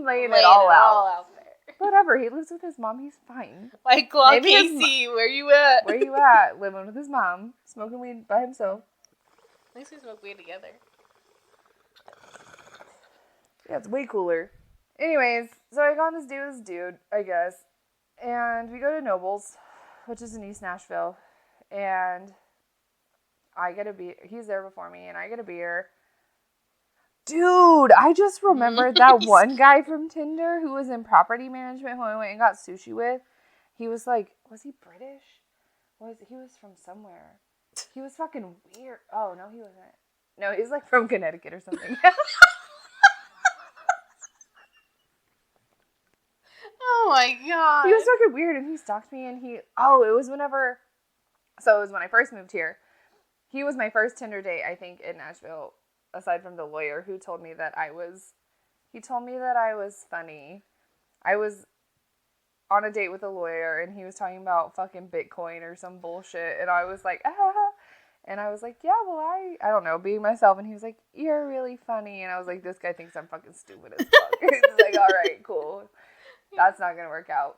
laying it all out there. Whatever, he lives with his mom, he's fine. White Claw Casey, where you at? Where you at? Living with his mom, smoking weed by himself. At least we smoke weed together. Yeah, it's way cooler. Anyways, so I got on this date with this dude, I guess. And we go to Nobles, which is in East Nashville. And I get a beer. He's there before me, and I get a beer. Dude, I just remembered that one guy from Tinder who was in property management who I went and got sushi with. He was was he British? He was from somewhere. He was fucking weird. Oh, no, he wasn't. No, he was from Connecticut or something. Oh my god. He was fucking weird, and he stalked me, and it was when I first moved here. He was my first Tinder date, I think, in Nashville, aside from the lawyer who told me that I was funny. I was on a date with a lawyer, and he was talking about fucking Bitcoin or some bullshit, and I was like, ah. And I was like, yeah, well, I don't know, being myself. And he was like, you're really funny. And I was like, this guy thinks I'm fucking stupid as fuck. He's like, all right, cool. That's not going to work out.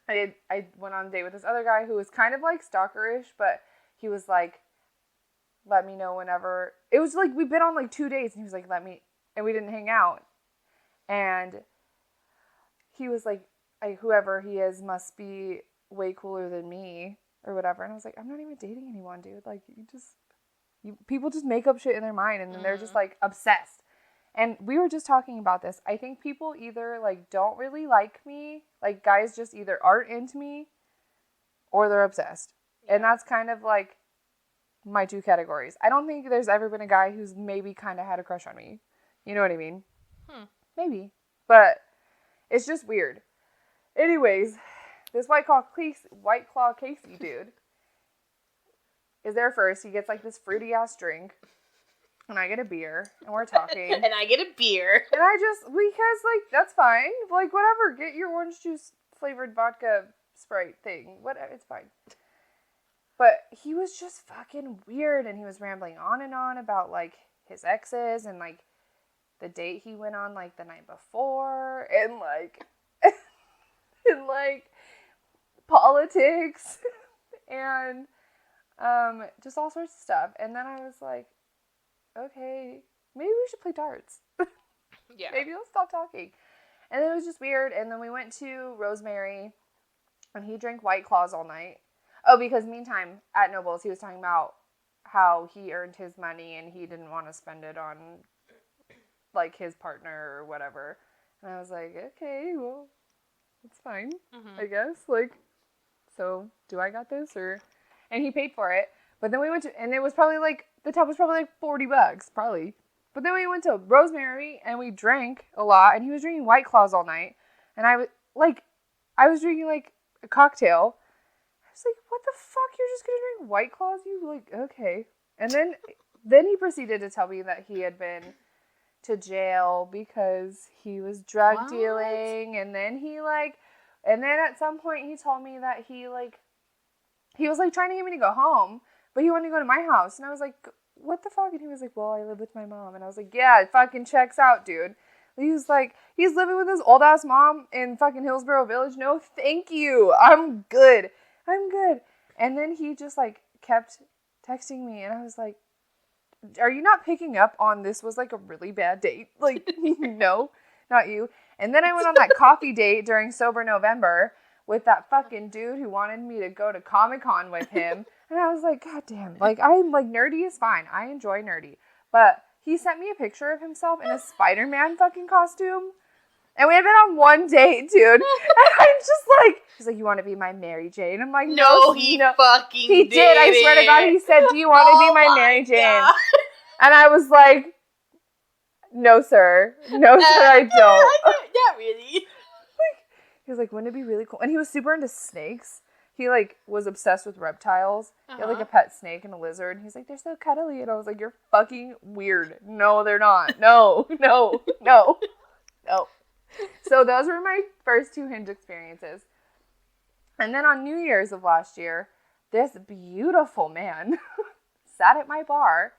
I went on a date with this other guy who was kind of stalkerish, but he was like, let me know whenever. It was we've been on 2 days, and he was like, and we didn't hang out. And he was like, whoever he is must be way cooler than me or whatever. And I was like, I'm not even dating anyone, dude. People just make up shit in their mind, and then they're just obsessed. And we were just talking about this. I think people either don't really like me, guys just either aren't into me or they're obsessed. Yeah. And that's kind of my two categories. I don't think there's ever been a guy who's maybe kind of had a crush on me. You know what I mean? Maybe. But it's just weird. Anyways, this White Claw Casey dude is there first. He gets this fruity ass drink. And I get a beer, and we're talking. And I get a beer. And because that's fine. Whatever, get your orange juice flavored vodka Sprite thing. Whatever, it's fine. But he was just fucking weird, and he was rambling on and on about his exes and the date he went on the night before, and and politics and just all sorts of stuff. And then I was like, okay, maybe we should play darts. Yeah. Maybe let's stop talking. And it was just weird. And then we went to Rosemary, and he drank White Claws all night. Oh, because meantime, at Nobles, he was talking about how he earned his money and he didn't want to spend it on, his partner or whatever. And I was like, okay, well, it's fine, I guess. So, do I got this? And he paid for it. But then we went to, and it was probably the tab was probably $40, probably. But then we went to Rosemary, and we drank a lot, and he was drinking White Claws all night. And I was drinking a cocktail. I was like, what the fuck? You're just gonna drink White Claws? You okay. And then he proceeded to tell me that he had been to jail because he was drug dealing. And then and then at some point he told me that he was trying to get me to go home, but he wanted to go to my house. And I was like, what the fuck? And he was like, well, I live with my mom. And I was like, yeah, it fucking checks out, dude. He was like, he's living with his old ass mom in fucking Hillsborough Village. No, thank you. I'm good. And then he just like kept texting me, and I was like, are you not picking up on this was like a really bad date? Like, no, not you. And then I went on that coffee date during Sober November with that fucking dude who wanted me to go to Comic-Con with him. And I was like, God damn. Like, I'm like, nerdy is fine. I enjoy nerdy. But he sent me a picture of himself in a Spider-Man fucking costume. And we had been on one date, dude. And I'm just like, he's like, you want to be my Mary Jane? I'm like, no, he fucking he did. I swear to God, he said, do you want to be my Mary Jane? God. And I was like, no, sir. No, sir, I don't. Not really. He was like, wouldn't it be really cool? And he was super into snakes. He, like, was obsessed with reptiles. He had, like, a pet snake and a lizard. And he's like, they're so cuddly. And I was like, you're fucking weird. No, they're not. No. So those were my first 2 Hinge experiences. And then on New Year's of last year, this beautiful man sat at my bar.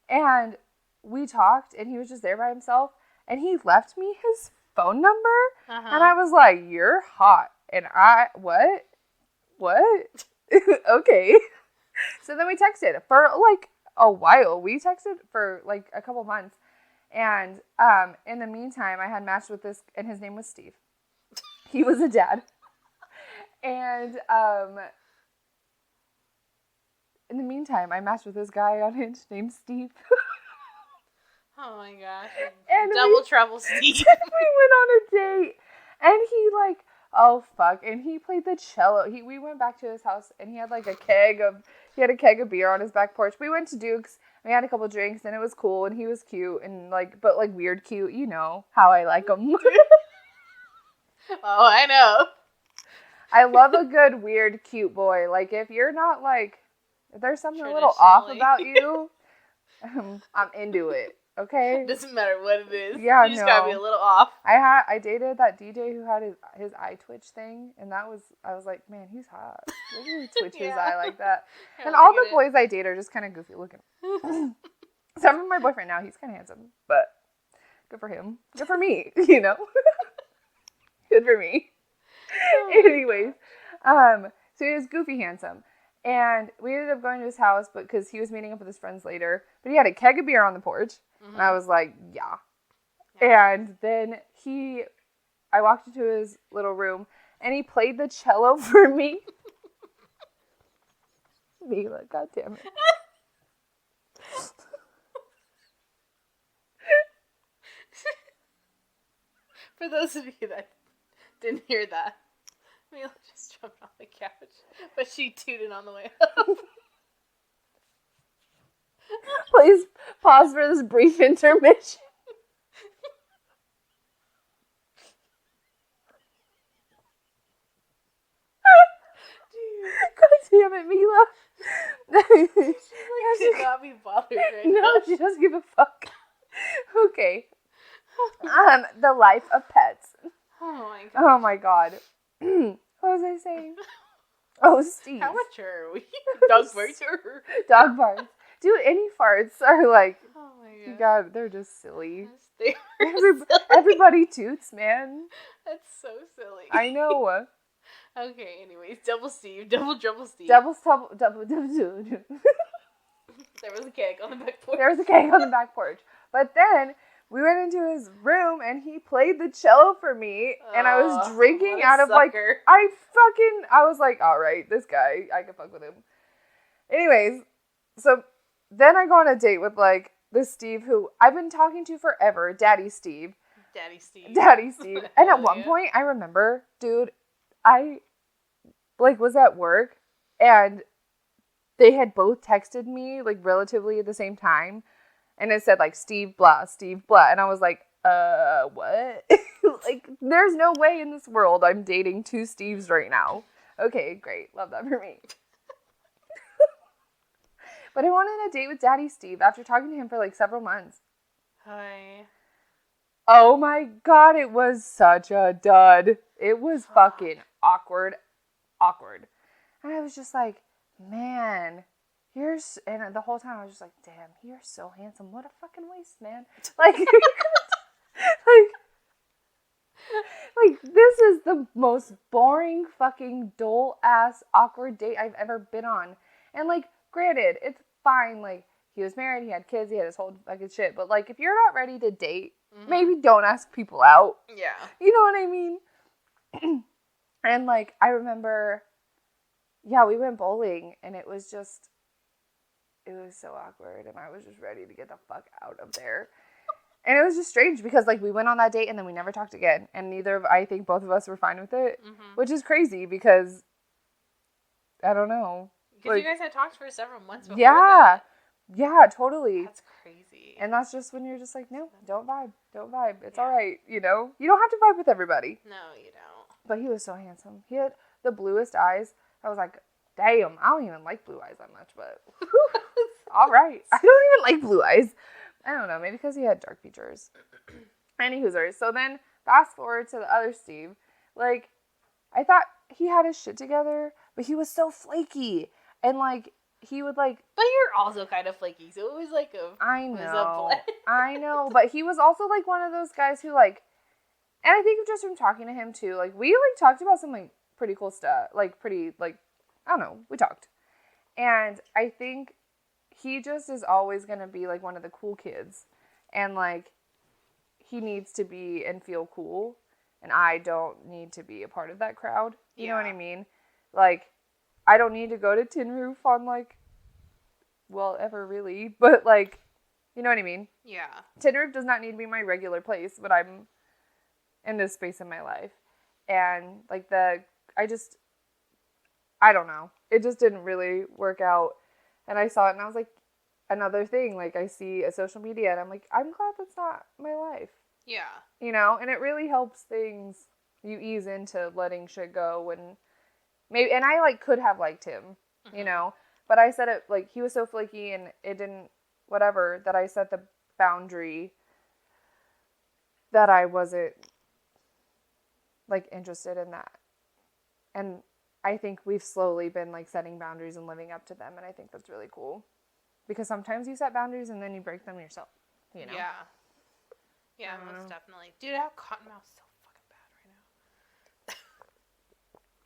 And we talked. And he was just there by himself. And he left me his phone number. And I was like, you're hot. And what? Okay. So then we texted for like a while. We texted for like a couple months. And in the meantime, I had matched with this, and his name was Steve. He was a dad. And in the meantime, I matched with this guy on Hinge named Steve. Oh my gosh. And Double trouble, Steve. We went on a date, and he like, oh fuck, and he played the cello. We went back to his house, and he had like a keg of beer on his back porch. We went to Duke's, we had a couple drinks, and it was cool, and he was cute, and like, but like weird cute, you know how I like him. Oh, I know. I love a good weird cute boy. Like if you're not like, if there's something a little off about you, I'm into it. Okay. Doesn't matter what it is. Yeah, you just gotta be a little off. I dated that DJ who had his eye twitch thing, and I was like, man, he's hot. Look at him twitch his eye like that. And all the boys I date are just kind of goofy looking. Except for my boyfriend now, he's kind of handsome, but good for him. Good for me, you know. Good for me. Anyways, so he was goofy handsome. And we ended up going to his house, but because he was meeting up with his friends later. But he had a keg of beer on the porch. And I was like, yeah. And then I walked into his little room, and he played the cello for me. Mila, God damn it. For those of you that didn't hear that, Mila just jumped off the couch, but she tooted on the way up. Please pause for this brief intermission. God damn it, Mila. She should not be bothered right now. No, she doesn't give a fuck. Okay. The life of pets. Oh my god. What was I saying? Oh, Steve. How mature are we? Dog farts or... Dog farts. Dude, any farts are like, oh my god, they're just silly. Silly. Everybody toots, man. That's so silly. I know. Okay, anyways, double Steve, double Steve. Double. There was a keg on the back porch. But then we went into his room, and he played the cello for me, and I was drinking out of sucker. I was like, all right, this guy, I can fuck with him. Anyways, so then I go on a date with like this Steve who I've been talking to forever, Daddy Steve. And at one point, I remember, dude, I like was at work, and they had both texted me like relatively at the same time. And it said, like, Steve blah, and I was like, what? Like, there's no way in this world I'm dating 2 Steves right now. Okay, great. Love that for me. But I went on a date with Daddy Steve after talking to him for, like, several months. Hi. Oh, my God, it was such a dud. It was fucking awkward. And I was just like, man... and the whole time I was just like, damn, you're so handsome. What a fucking waste, man. Like, like like, this is the most boring, fucking, dull-ass, awkward date I've ever been on. And, like, granted, it's fine. Like, he was married, he had kids, he had his whole fucking shit. But, like, if you're not ready to date, maybe don't ask people out. Yeah. You know what I mean? And, like, I remember, yeah, we went bowling, and it was so awkward, and I was just ready to get the fuck out of there. And it was just strange because, like, we went on that date and then we never talked again. And I think both of us were fine with it, which is crazy because, I don't know. Because like, you guys had talked for several months before that. Yeah, totally. That's crazy. And that's just when you're just like, no, don't vibe. It's all right, you know? You don't have to vibe with everybody. No, you don't. But he was so handsome. He had the bluest eyes. I was like, damn, I don't even like blue eyes that much, but all right. I don't even like blue eyes. I don't know, maybe because he had dark features. Anywhoozers. So then, fast forward to the other Steve. Like, I thought he had his shit together, but he was so flaky. And, like, he would, like... But you're also kind of flaky, so it was, like, I know, but he was also, like, one of those guys who, like... And I think just from talking to him, too, like, we, like, talked about some, like, pretty cool stuff. Like, pretty, like, I don't know, we talked. And I think... he just is always going to be, like, one of the cool kids. And, like, he needs to be and feel cool. And I don't need to be a part of that crowd. You know what I mean? Like, I don't need to go to Tin Roof on, like, well, ever really. But, like, you know what I mean? Yeah. Tin Roof does not need to be my regular place, but I'm in this space in my life. And, like, I don't know. It just didn't really work out. And I saw it and I was like, another thing, like I see a social media and I'm like, I'm glad that's not my life. Yeah. You know, and it really helps things, you ease into letting shit go when maybe, and I like could have liked him, you know, but I said it like, he was so flaky and it didn't, whatever, that I set the boundary that I wasn't like interested in that. And I think we've slowly been, like, setting boundaries and living up to them, and I think that's really cool. Because sometimes you set boundaries and then you break them yourself, you know? Yeah. Yeah, most definitely. Dude, I have cottonmouth so fucking bad right now.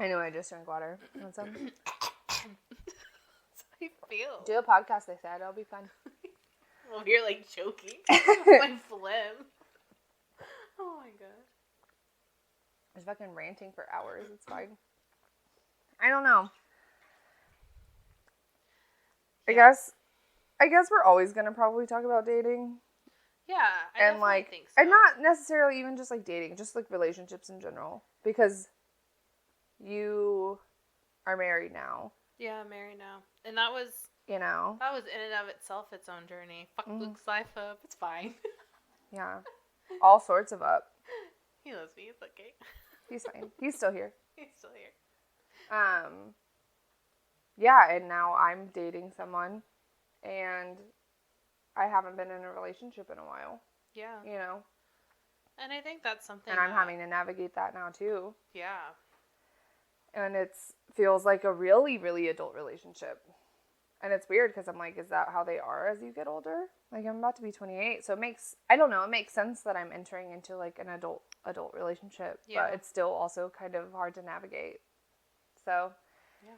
I know, I just drank water. You want some? That's how I feel. Do a podcast, they said. It'll be fun. Well, you're, like, choking. My phlegm. Oh, my God. I was fucking ranting for hours. It's fine. I don't know. Yeah. I guess we're always gonna probably talk about dating. Yeah, I like, think so. And not necessarily even just like dating, just like relationships in general. Because you are married now. Yeah, I'm married now. And that was, you know, that was in and of itself its own journey. Fuck Luke's life up. It's fine. Yeah. All sorts of up. He loves me. It's okay. He's fine. He's still here. He's still here. Yeah, and now I'm dating someone, and I haven't been in a relationship in a while. Yeah. You know? And I think that's something And I'm having to navigate that now, too. Yeah. And it feels like a really, really adult relationship. And it's weird, because I'm like, is that how they are as you get older? Like, I'm about to be 28, so it makes sense that I'm entering into, like, an adult relationship. Yeah. But it's still also kind of hard to navigate. So, yeah.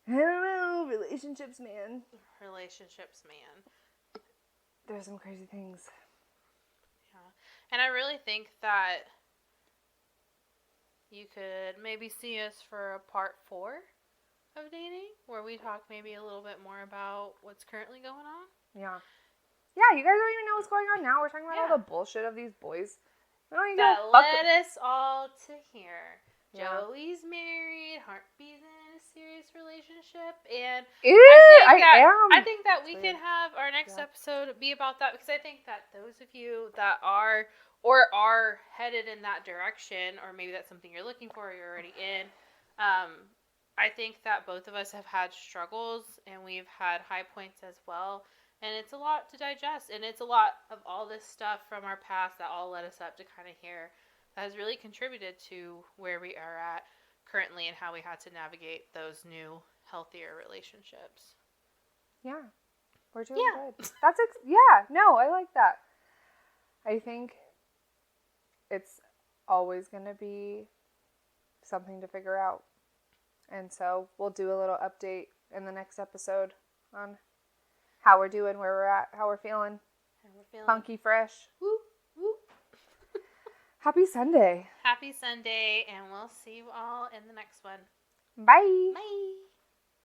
I don't know, relationships, man. There's some crazy things. Yeah. And I really think that you could maybe see us for a part 4 of dating, where we talk maybe a little bit more about what's currently going on. Yeah. Yeah, you guys don't even know what's going on now. We're talking about all the bullshit of these boys. That led us all to here. Yeah. Joey's married, Heartbeat's in a serious relationship, and I think that we can have our next episode be about that, because I think that those of you that are headed in that direction, or maybe that's something you're looking for or you're already in, I think that both of us have had struggles, and we've had high points as well. And it's a lot to digest, and it's a lot of all this stuff from our past that all led us up to kind of here that has really contributed to where we are at currently and how we had to navigate those new, healthier relationships. Yeah. We're doing good. No, I like that. I think it's always going to be something to figure out. And so we'll do a little update in the next episode on how we're doing, where we're at, how we're feeling. Funky fresh. Woo, woo. Happy Sunday. Happy Sunday, and we'll see you all in the next one. Bye. Bye.